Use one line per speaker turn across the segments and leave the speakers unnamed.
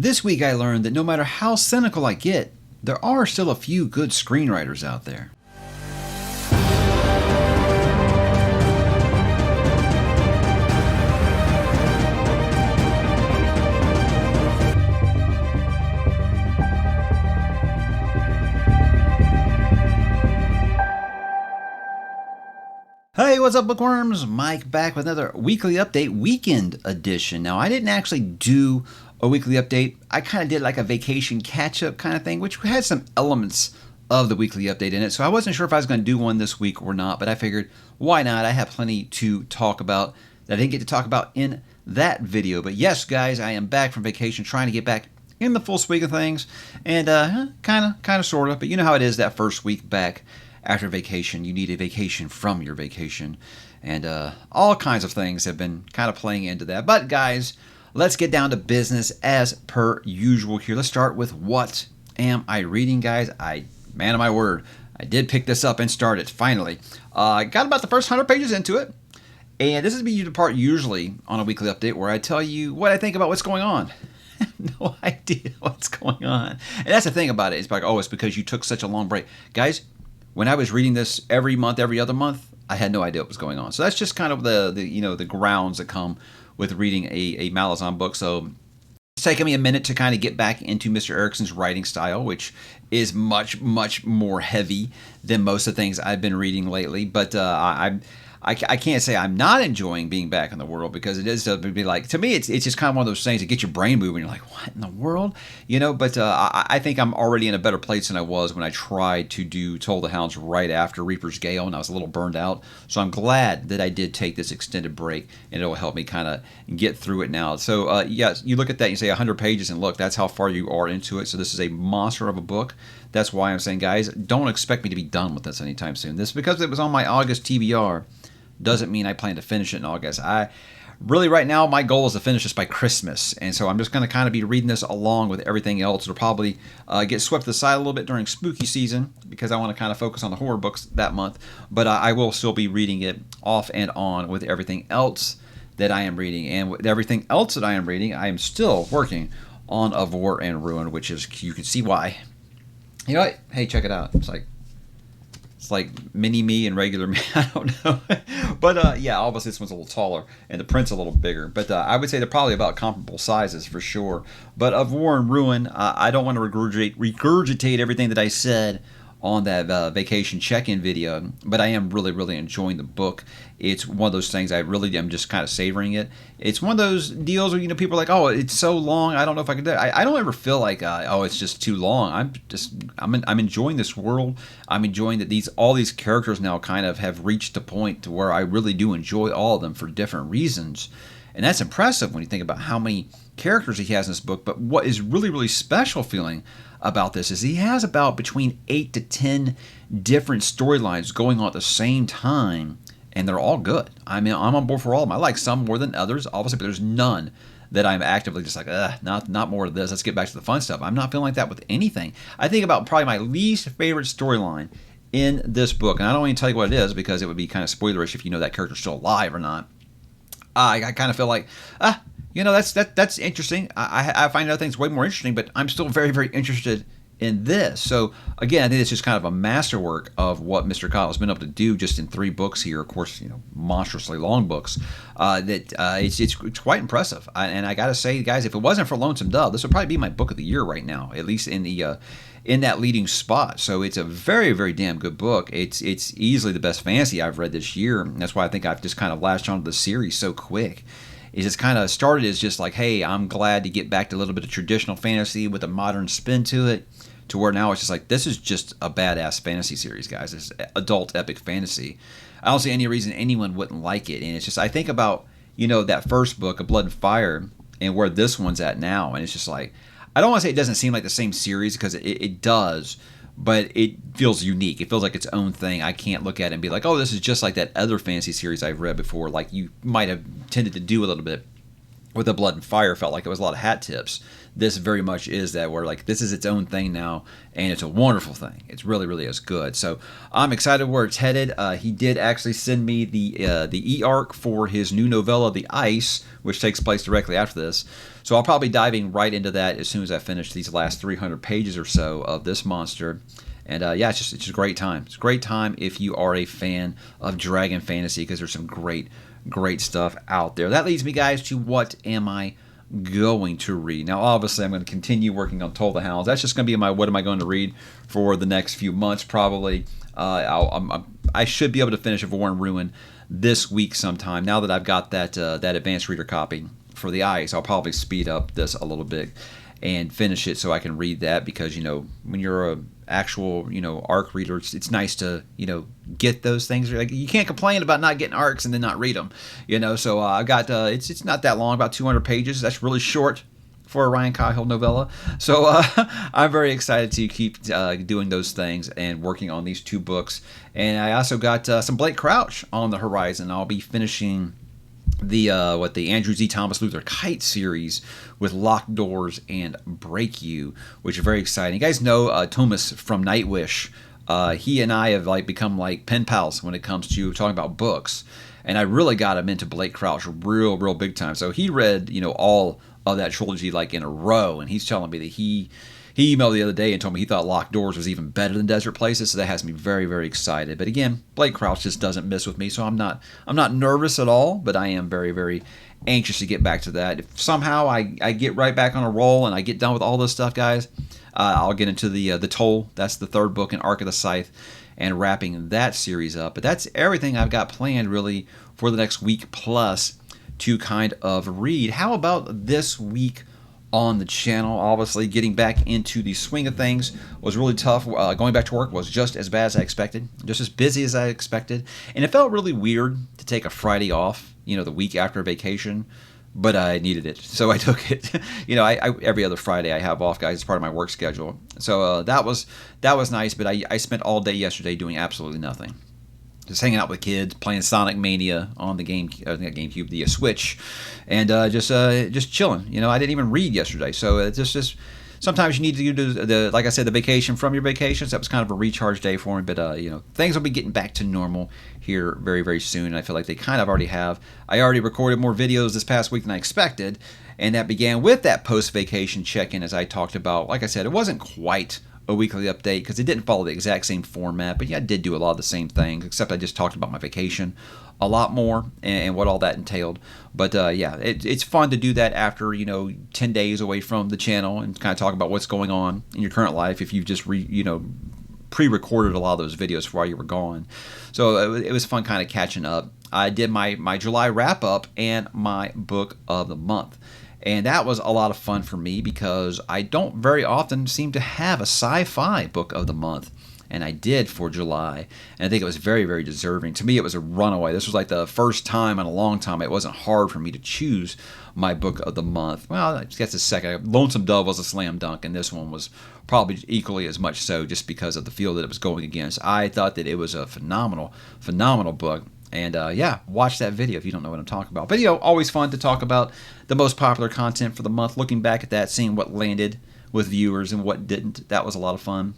This week I learned that no matter how cynical I get, there are still a few good screenwriters out there. Hey, what's up, bookworms? Mike back with another weekly update, weekend edition. Now, I didn't actually do a weekly update. I kind of did like a vacation catch-up kind of thing, which had some elements of the weekly update in it. So I wasn't sure if I was going to do one this week or not, but I figured, why not? I have plenty to talk about that I didn't get to talk about in that video. But yes, guys, I am back from vacation, trying to get back in the full swing of things, and kind of, sort of. But you know how it is that first week back. After vacation, you need a vacation from your vacation, and all kinds of things have been kind of playing into that. But guys, let's get down to business as per usual here. Let's start with what am I reading, guys? Man of my word, I did pick this up and start it finally. I got about the first 100 pages into it, and this is the part usually on a weekly update where I tell you what I think about what's going on. I have no idea what's going on, and that's the thing about it. It's like, oh, it's because you took such a long break, guys. When I was reading this every month, every other month, I had no idea what was going on. So that's just kind of the grounds that come with reading a Malazan book. So it's taken me a minute to kind of get back into Mr. Erickson's writing style, which is much, much more heavy than most of the things I've been reading lately. But I can't say I'm not enjoying being back in the world, because it is to be like, to me, it's just kind of one of those things that get your brain moving. You're like, what in the world? But I think I'm already in a better place than I was when I tried to do Toll the Hounds right after Reaper's Gale, and I was a little burned out. So I'm glad that I did take this extended break, and it'll help me kind of get through it now. So yes, you look at that and you say 100 pages, and look, that's how far you are into it. So this is a monster of a book. That's why I'm saying, guys, don't expect me to be done with this anytime soon. This, because it was on my August TBR, doesn't mean I plan to finish it in August. I really, right now, my goal is to finish this by Christmas. And so I'm just going to kind of be reading this along with everything else. It'll probably get swept to the side a little bit during spooky season, because I want to kind of focus on the horror books that month. But I will still be reading it off and on with everything else that I am reading. And with everything else that I am reading, I am still working on Of War and Ruin, which is, you can see why. You know what? Hey, check it out. It's like mini me and regular me. I don't know. But yeah, obviously this one's a little taller and the print's a little bigger. But I would say they're probably about comparable sizes for sure. But Of War and Ruin, I don't want to regurgitate everything that I said on that vacation check-in video, but I am really, really enjoying the book. It's one of those things I really am just kind of savoring it. It's one of those deals where, people are like, oh, it's so long, I don't know if I can do it. I don't ever feel like, oh, it's just too long. I'm enjoying this world. I'm enjoying that all these characters now kind of have reached a point to where I really do enjoy all of them for different reasons. And that's impressive when you think about how many characters he has in this book. But what is really, really special feeling about this is he has about between 8 to 10 different storylines going on at the same time, and they're all good. I mean, I'm on board for all of them. I like some more than others, obviously, but there's none that I'm actively just like, not more of this. Let's get back to the fun stuff. I'm not feeling like that with anything. I think about probably my least favorite storyline in this book, and I don't even tell you what it is because it would be kind of spoilerish if you know that character's still alive or not. I kind of feel like, that's interesting. I find other things way more interesting, but I'm still very, very interested in this. So again, I think it's just kind of a masterwork of what Mr. Kyle has been able to do just in 3 books here. Of course, monstrously long books. It's quite impressive. And I got to say, guys, if it wasn't for Lonesome Dove, this would probably be my book of the year right now, at least in that leading spot. So it's a very, very damn good book. It's easily the best fantasy I've read this year. And that's why I think I've just kind of latched onto the series so quick. It just kind of started as just like, hey, I'm glad to get back to a little bit of traditional fantasy with a modern spin to it, to where now it's just like, this is just a badass fantasy series, guys. It's adult epic fantasy. I don't see any reason anyone wouldn't like it. And it's just, I think about, that first book, of Blood and Fire, and where this one's at now. And it's just like, I don't want to say it doesn't seem like the same series, because it does, but it feels unique. It feels like its own thing. I can't look at it and be like, oh, this is just like that other fantasy series I've read before, like you might have tended to do a little bit with the Blood and Fire felt like it was a lot of hat tips. This very much is that, where like this is its own thing now, and it's a wonderful thing. It's really, really is good. So I'm excited where it's headed. He did actually send me the e-arc for his new novella, The Ice, which takes place directly after this. So I'll probably be diving right into that as soon as I finish these last 300 pages or so of this monster. And yeah, it's just a great time. It's a great time if you are a fan of Dragon Fantasy, because there's some great stuff out there. That leads me, guys, to what am I going to read. Now, obviously, I'm going to continue working on Toll the Hounds. That's just going to be my what am I going to read for the next few months, probably. I should be able to finish War and Ruin this week sometime. Now that I've got that advanced reader copy for The Ice, I'll probably speed up this a little bit and finish it so I can read that, because, you know, when you're a actual, you know, arc reader, it's nice to, you know, get those things. Like, you can't complain about not getting arcs and then not read them, you know. So I got it's not that long, about 200 pages. That's really short for a Ryan Cahill novella. So I'm very excited to keep doing those things and working on these two books. And I also got some Blake Crouch on the horizon. I'll be finishing the Andrew Z. Thomas Luther Kite series with Locked Doors and Break You, which is very exciting. You guys know Thomas from Nightwish. He and I have become pen pals when it comes to talking about books, and I really got him into Blake Crouch real big time. So he read, you know, all of that trilogy in a row, and he's telling me that he emailed the other day and told me he thought Locked Doors was even better than Desert Places. So that has me very excited. But again, Blake Crouch just doesn't miss with me, so I'm not nervous at all. But I am very anxious to get back to that. If somehow I get right back on a roll and I get done with all this stuff, guys, I'll get into the Toll. That's the third book in Arc of the Scythe, and wrapping that series up. But that's everything I've got planned really for the next week plus to kind of read. How about this week on the channel? Obviously, getting back into the swing of things was really tough. Going back to work was just as bad as I expected, just as busy as I expected, and it felt really weird to take a Friday off, you know, the week after vacation, but I needed it, so I took it. You know, I every other Friday I have off, guys. It's part of my work schedule, so that was nice. But I spent all day yesterday doing absolutely nothing. Just hanging out with kids, playing Sonic Mania on the GameCube, the Switch, and just chilling. You know, I didn't even read yesterday, so it's just sometimes you need to do the like I said, the vacation from your vacations. That was kind of a recharge day for me, but you know, things will be getting back to normal here very soon. And I feel like they kind of already have. I already recorded more videos this past week than I expected, and that began with that post-vacation check-in, as I talked about. Like I said, it wasn't quite a weekly update because it didn't follow the exact same format, but yeah, I did do a lot of the same things, except I just talked about my vacation a lot more and what all that entailed. But yeah, it's fun to do that after, you know, 10 days away from the channel, and kind of talk about what's going on in your current life if you've just pre-recorded a lot of those videos while you were gone. So it was fun kind of catching up. I did my July wrap up and my book of the month. And that was a lot of fun for me because I don't very often seem to have a sci-fi book of the month. And I did for July. And I think it was very deserving. To me, it was a runaway. This was like the first time in a long time it wasn't hard for me to choose my book of the month. Well, I guess the second. Lonesome Dove was a slam dunk, and this one was probably equally as much so, just because of the field that it was going against. I thought that it was a phenomenal book. And yeah, watch that video if you don't know what I'm talking about. But, you know, always fun to talk about the most popular content for the month. Looking back at that, seeing what landed with viewers and what didn't. That was a lot of fun.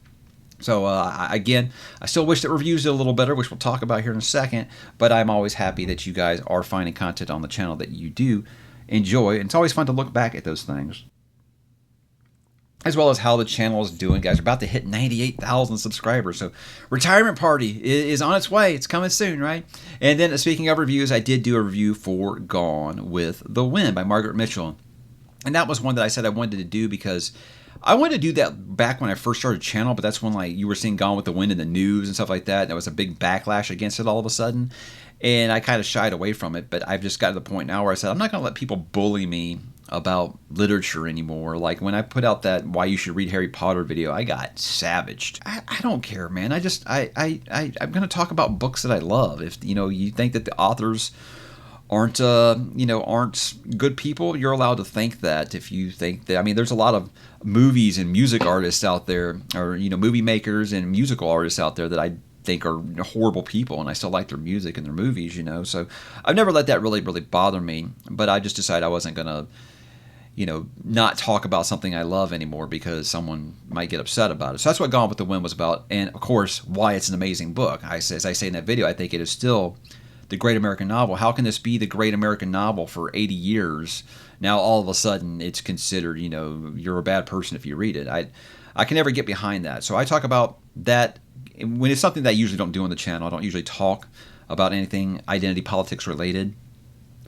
So, again, I still wish that reviews did a little better, which we'll talk about here in a second. But I'm always happy that you guys are finding content on the channel that you do enjoy. And it's always fun to look back at those things, as well as how the channel is doing. Guys, we're about to hit 98,000 subscribers, so retirement party is on its way. It's coming soon, right? And then, speaking of reviews, I did do a review for Gone with the Wind by Margaret Mitchell, and that was one that I said I wanted to do because I wanted to do that back when I first started the channel, but that's when you were seeing Gone with the Wind in the news and stuff like that, and there was a big backlash against it all of a sudden, and I kind of shied away from it. But I've just got to the point now where I said I'm not going to let people bully me about literature anymore. Like when I put out that Why You Should Read Harry Potter video, I got savaged. I don't care, man. I'm going to talk about books that I love. If you think that the authors aren't good people, you're allowed to think that. If you think that, I mean, there's a lot of movies and music artists out there, or movie makers and musical artists out there that I think are horrible people, and I still like their music and their movies, So I've never let that really, really bother me, but I just decided I wasn't going to, not talk about something I love anymore because someone might get upset about it. So that's what Gone with the Wind was about, and of course, why it's an amazing book. As I say in that video, I think it is still the great American novel. How can this be the great American novel for 80 years? Now all of a sudden it's considered, you're a bad person if you read it. I can never get behind that. So I talk about that when it's something that I usually don't do on the channel. I don't usually talk about anything identity politics related.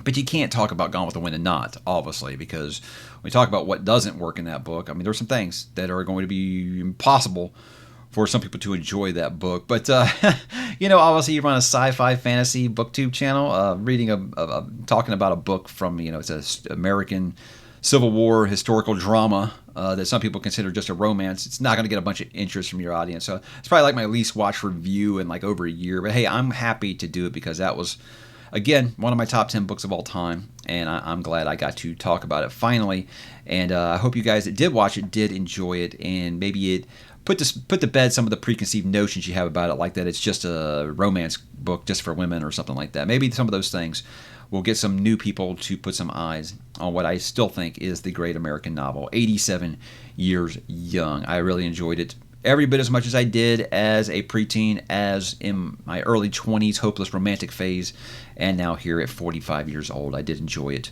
But you can't talk about Gone with the Wind and not, obviously, because when we talk about what doesn't work in that book, I mean, there's some things that are going to be impossible for some people to enjoy that book. But, obviously you run a sci-fi fantasy booktube channel, talking about a book from, it's an American Civil War historical drama that some people consider just a romance. It's not going to get a bunch of interest from your audience. So it's probably like my least watched review in like over a year. But hey, I'm happy to do it because that was, again, one of my top 10 books of all time, and I'm glad I got to talk about it finally. And I hope you guys that did watch it did enjoy it, and maybe it put to bed some of the preconceived notions you have about it, like that it's just a romance book just for women or something like that. Maybe some of those things will get some new people to put some eyes on what I still think is the great American novel, 87 Years Young. I really enjoyed it every bit as much as I did as a preteen, as in my early 20s hopeless romantic phase, and now here at 45 years old. I did enjoy it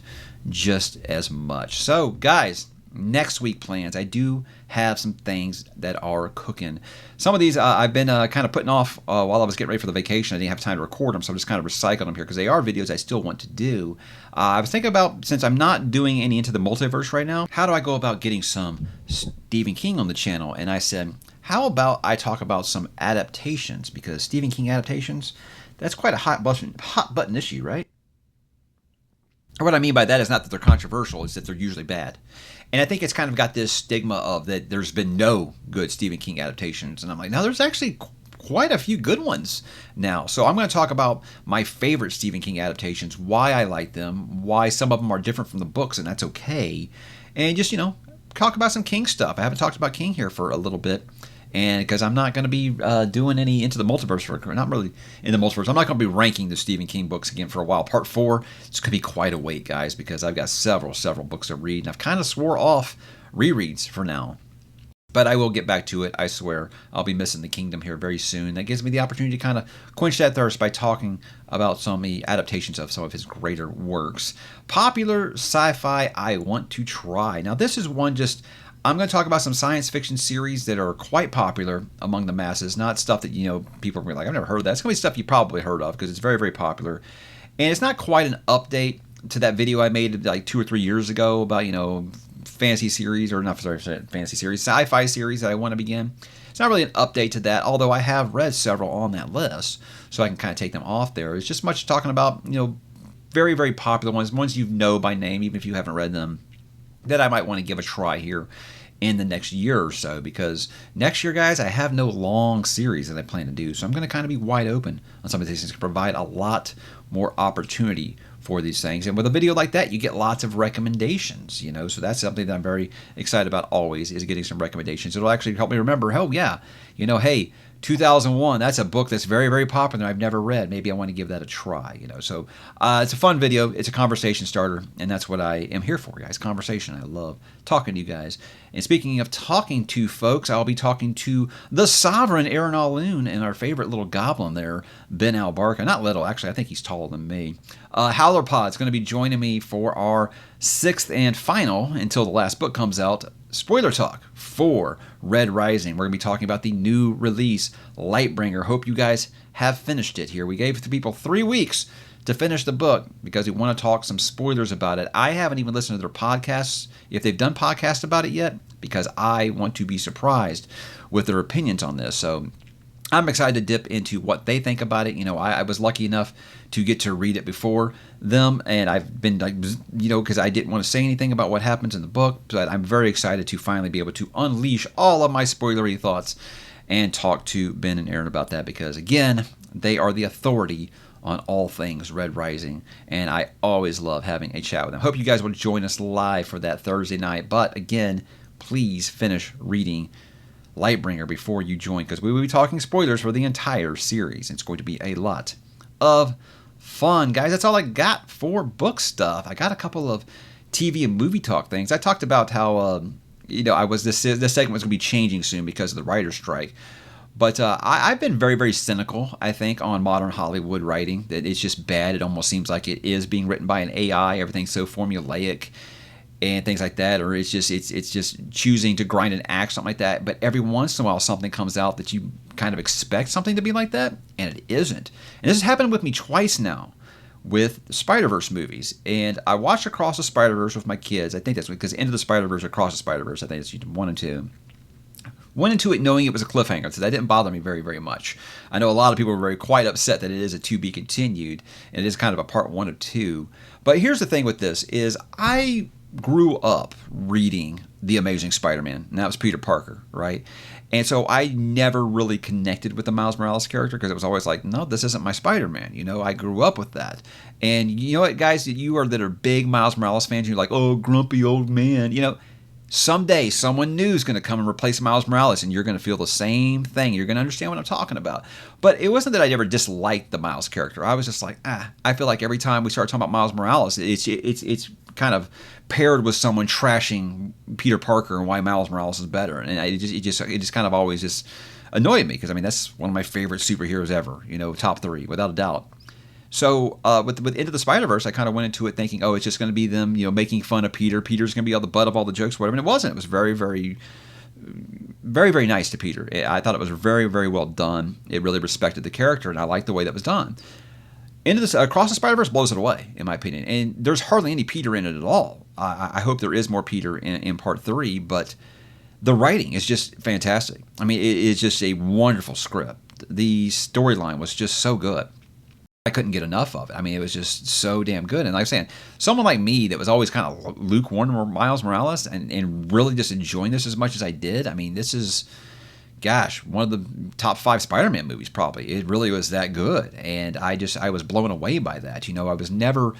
just as much. So, guys, next week plans. I do have some things that are cooking. Some of these I've been kind of putting off while I was getting ready for the vacation. I didn't have time to record them, so I'm just kind of recycling them here because they are videos I still want to do. I was thinking about, since I'm not doing any Into the Multiverse right now, how do I go about getting some Stephen King on the channel? And I said, how about I talk about some adaptations? Because Stephen King adaptations, that's quite a hot button issue, right? Or what I mean by that is not that they're controversial, it's that they're usually bad. And I think it's kind of got this stigma of that there's been no good Stephen King adaptations. And I'm like, no, there's actually quite a few good ones now. So I'm going to talk about my favorite Stephen King adaptations, why I like them, why some of them are different from the books, and that's okay. And just, talk about some King stuff. I haven't talked about King here for a little bit. And because I'm not going to be doing any Into the Multiverse, not really in the Multiverse. I'm not going to be ranking the Stephen King books again for a while. Part 4, it's going to be quite a wait, guys, because I've got several books to read. And I've kind of swore off rereads for now. But I will get back to it, I swear. I'll be missing the Kingdom here very soon. That gives me the opportunity to kind of quench that thirst by talking about some of the adaptations of some of his greater works. Popular sci-fi I want to try. Now, this is one just... I'm going to talk about some science fiction series that are quite popular among the masses, not stuff that, people are going to be like, I've never heard of that. It's going to be stuff you probably heard of because it's very, very popular. And it's not quite an update to that video I made like 2 or 3 years ago about, fantasy series, or not, sorry, fantasy series, sci-fi series that I want to begin. It's not really an update to that, although I have read several on that list, so I can kind of take them off there. It's just much talking about, very, very popular ones you know by name, even if you haven't read them, that I might want to give a try here in the next year or so, because next year, guys, I have no long series that I plan to do, so I'm going to kind of be wide open on some of these things to provide a lot more opportunity for these things. And with a video like that, you get lots of recommendations, so that's something that I'm very excited about always, is getting some recommendations. It'll actually help me remember, oh yeah, hey, 2001, that's a book that's very, very popular I've never read. Maybe I want to give that a try, So it's a fun video. It's a conversation starter, and that's what I am here for, guys. Conversation. I love talking to you guys. And speaking of talking to folks, I'll be talking to the sovereign Aaron Alloon and our favorite little goblin there, Ben Albarca. Not little, actually. I think he's taller than me. Howlerpod's going to be joining me for our 6th and final, until the last book comes out, spoiler talk for Red Rising. We're going to be talking about the new release, Lightbringer. Hope you guys have finished it here. We gave the people 3 weeks to finish the book because we want to talk some spoilers about it. I haven't even listened to their podcasts, if they've done podcasts about it yet, because I want to be surprised with their opinions on this. So I'm excited to dip into what they think about it. I was lucky enough to get to read it before them, and I've been, because I didn't want to say anything about what happens in the book, but I'm very excited to finally be able to unleash all of my spoilery thoughts and talk to Ben and Aaron about that, because, again, they are the authority on all things Red Rising, and I always love having a chat with them. Hope you guys will join us live for that Thursday night, but, again, please finish reading Lightbringer before you join, because we will be talking spoilers for the entire series. It's going to be a lot of fun, guys. That's all I got for book stuff. I got a couple of TV and movie talk things. I talked about how this segment was going to be changing soon because of the writer's strike. But I've been very, very cynical, I think, on modern Hollywood writing. That it's just bad. It almost seems like it is being written by an AI. Everything's so formulaic and things like that, or it's just choosing to grind an act, something like that. But every once in a while, something comes out that you kind of expect something to be like that, and it isn't. And this has happened with me twice now with the Spider-Verse movies. And I watched Across the Spider-Verse with my kids. I think that's because Into the Spider-Verse, Across the Spider-Verse, I think it's 1 and 2. Went into it knowing it was a cliffhanger, so that didn't bother me very, very much. I know a lot of people were quite upset that it is a to be continued, and it is kind of a part 1 of 2. But here's the thing with this, is I grew up reading The Amazing Spider-Man, and that was Peter Parker, right? And so I never really connected with the Miles Morales character because it was always like, no, this isn't my Spider-Man. I grew up with that. And you know what, guys, that are big Miles Morales fans, you're like, oh, grumpy old man. Someday someone new is going to come and replace Miles Morales, and you're going to feel the same thing. You're going to understand what I'm talking about. But it wasn't that I ever disliked the Miles character. I was just like, I feel like every time we start talking about Miles Morales, it's kind of paired with someone trashing Peter Parker and why Miles Morales is better, and it just kind of always just annoyed me because that's one of my favorite superheroes ever. Top 3 without a doubt. So with Into the Spider-Verse, I kind of went into it thinking, oh, it's just going to be them, making fun of Peter. Peter's going to be all the butt of all the jokes, whatever. And it wasn't. It was very, very, very, very nice to Peter. I thought it was very, very well done. It really respected the character, and I liked the way that was done. Across the Spider-Verse blows it away, in my opinion. And there's hardly any Peter in it at all. I hope there is more Peter in part 3, but the writing is just fantastic. I mean, it is just a wonderful script. The storyline was just so good. I couldn't get enough of it. I mean, it was just so damn good. And like I'm saying, someone like me that was always kind of lukewarm with Miles Morales and really just enjoying this as much as I did, I mean, this is, gosh, one of the top 5 Spider-Man movies probably. It really was that good. And I was blown away by that. I was never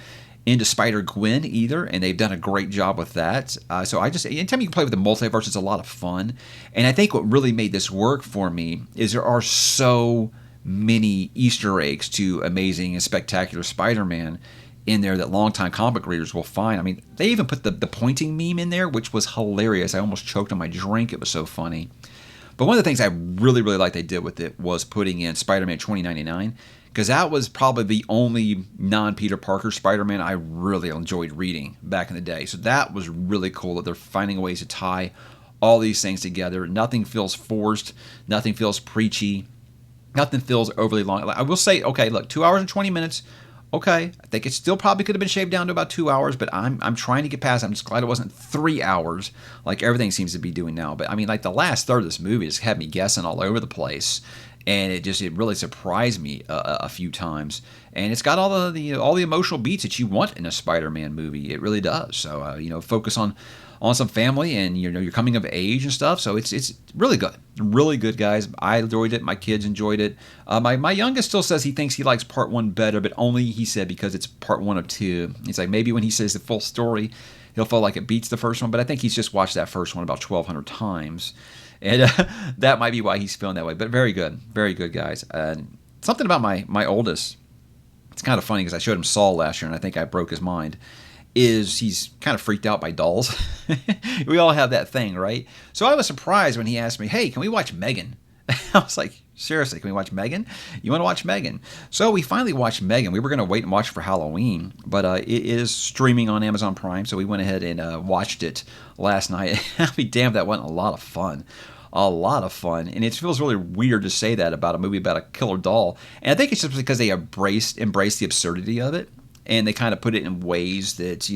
into Spider-Gwen either, and they've done a great job with that. So anytime you can play with the multiverse, it's a lot of fun. And I think what really made this work for me is there are so many Easter eggs to Amazing and Spectacular Spider-Man in there that longtime comic readers will find. I mean, they even put the pointing meme in there, which was hilarious. I almost choked on my drink. It was so funny. But one of the things I really, really liked they did with it was putting in Spider-Man 2099, because that was probably the only non-Peter Parker Spider-Man I really enjoyed reading back in the day. So that was really cool that they're finding ways to tie all these things together. Nothing feels forced. Nothing feels preachy. Nothing feels overly long. I will say, okay, look, 2 hours and 20 minutes. Okay, I think it still probably could have been shaved down to about 2 hours, but I'm trying to get past it. I'm just glad it wasn't 3 hours like everything seems to be doing now. But I mean, like the last third of this movie just had me guessing all over the place, and it really surprised me a few times. And it's got all the emotional beats that you want in a Spider-Man movie. It really does. So focus on some family and your coming of age and stuff. So it's really good, guys. I enjoyed it. My kids enjoyed it. My youngest still says he thinks he likes part 1 better, but only, he said, because it's part 1 of 2. It's like maybe when he says the full story, he'll feel like it beats the first one. But I think he's just watched that first one about 1,200 times, and that might be why he's feeling that way. But very good, guys. Something about my oldest. It's kind of funny because I showed him Saul last year, and I think I broke his mind. Is he's kind of freaked out by dolls. We all have that thing, right? So I was surprised when he asked me, hey, can we watch Megan? I was like, seriously, can we watch Megan? You want to watch Megan? So we finally watched Megan. We were going to wait and watch for Halloween, but it is streaming on Amazon Prime, so we went ahead and watched it last night. I'll be damned, that wasn't a lot of fun. A lot of fun. And it feels really weird to say that about a movie about a killer doll. And I think it's just because they embraced the absurdity of it. And they kind of put it in ways that,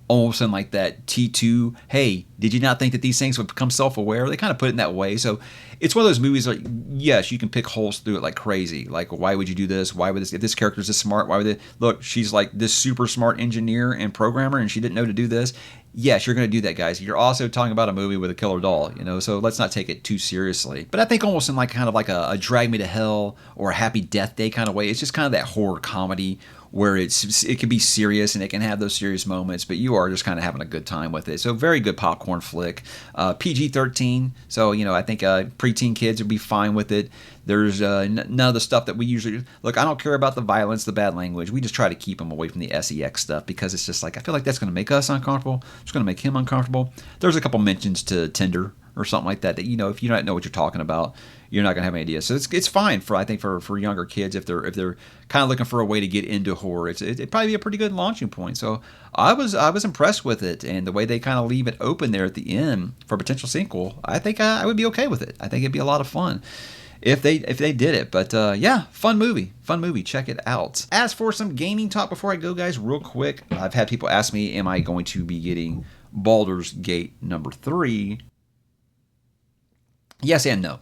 almost in like that T2, hey, did you not think that these things would become self-aware? They kind of put it in that way. So it's one of those movies like, yes, you can pick holes through it like crazy. Like, why would you do this? Why would this? If this character's this smart, why would they? Look, she's like this super smart engineer and programmer, and she didn't know to do this. yes, you're going to do that, guys. You're also talking about a movie with a killer doll, so let's not take it too seriously. But I think almost in like kind of like a Drag Me to Hell or a Happy Death Day kind of way. It's just kind of that horror comedy where it can be serious and it can have those serious moments, but you are just kind of having a good time with it. So very good popcorn flick. PG-13, so I think preteen kids would be fine with it. There's none of the stuff that we usually look. I don't care about the violence, the bad language. We just try to keep them away from the sex stuff because it's just like I feel like that's going to make us uncomfortable. It's going to make him uncomfortable. There's a couple mentions to Tinder or something like that if you don't know what you're talking about, you're not gonna have any idea. So it's fine for younger kids if they're kind of looking for a way to get into horror. It'd probably be a pretty good launching point. So I was impressed with it, and the way they kind of leave it open there at the end for a potential sequel. I think I would be okay with it. I think it'd be a lot of fun if they did it. But yeah, fun movie. Check it out. As for some gaming talk before I go, guys, real quick, I've had people ask me, am I going to be getting Baldur's Gate number 3? Yes and no.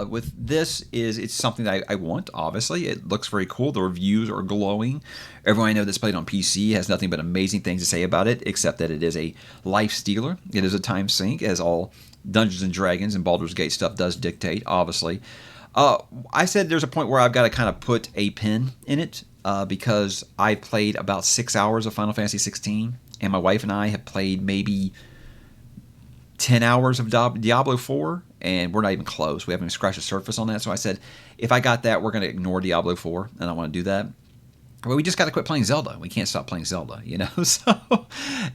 With this it's something that I want. Obviously, it looks very cool. The reviews are glowing. Everyone I know that's played on PC has nothing but amazing things to say about it, except that it is a life stealer. It is a time sink, as all Dungeons and Dragons and Baldur's Gate stuff does dictate. Obviously, I said there's a point where I've got to kind of put a pin in it because I played about 6 hours of Final Fantasy 16, and my wife and I have played maybe 10 hours of Diablo 4, and we're not even close. We haven't even scratched the surface on that. So I said, if I got that, we're going to ignore Diablo 4, and I want to do that. Well, we just got to quit playing Zelda. We can't stop playing Zelda, So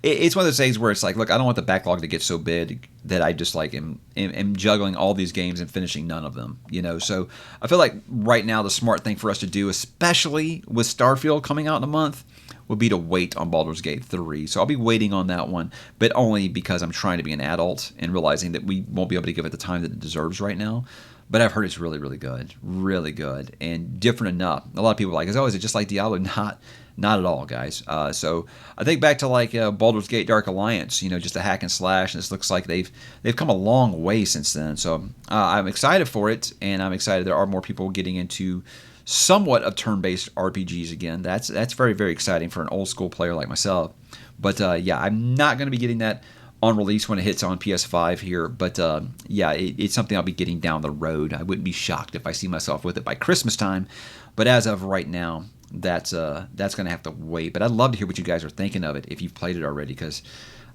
it's one of those things where it's like, look, I don't want the backlog to get so big that I just like am juggling all these games and finishing none of them, So I feel like right now the smart thing for us to do, especially with Starfield coming out in a month, would be to wait on Baldur's Gate 3. So I'll be waiting on that one, but only because I'm trying to be an adult and realizing that we won't be able to give it the time that it deserves right now. But I've heard it's really, really good, and different enough. A lot of people are like, "Oh, is it just like Diablo?" Not at all, guys. So I think back to like Baldur's Gate Dark Alliance, just a hack and slash, and this looks like they've come a long way since then. So I'm excited for it, and I'm excited there are more people getting into somewhat of turn-based RPGs again. That's very, very exciting for an old school player like myself. But yeah, I'm not going to be getting that on release when it hits on PS5 here. But yeah, it's something I'll be getting down the road. I wouldn't be shocked if I see myself with it by Christmas time. But as of right now, that's going to have to wait. But I'd love to hear what you guys are thinking of it if you've played it already, because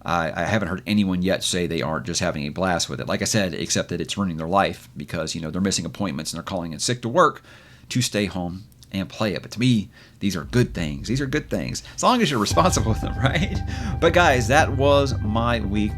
I haven't heard anyone yet say they aren't just having a blast with it. Like I said, except that it's ruining their life because they're missing appointments and they're calling in sick to work to stay home and play it. But to me, these are good things. These are good things. As long as you're responsible with them, right? But guys, that was my week.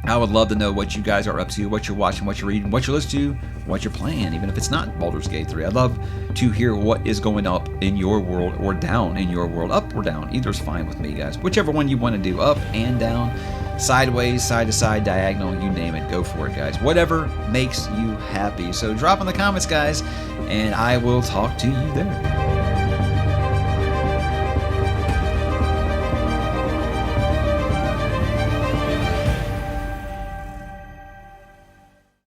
I would love to know what you guys are up to, what you're watching, what you're reading, what you're listening to, what you're playing, even if it's not Baldur's Gate 3. I'd love to hear what is going up in your world or down in your world. Up or down. Either's fine with me, guys. Whichever one you want to do, up and down, sideways, side to side, diagonal, you name it. Go for it, guys. Whatever makes you happy. So drop in the comments, guys, and I will talk to you there.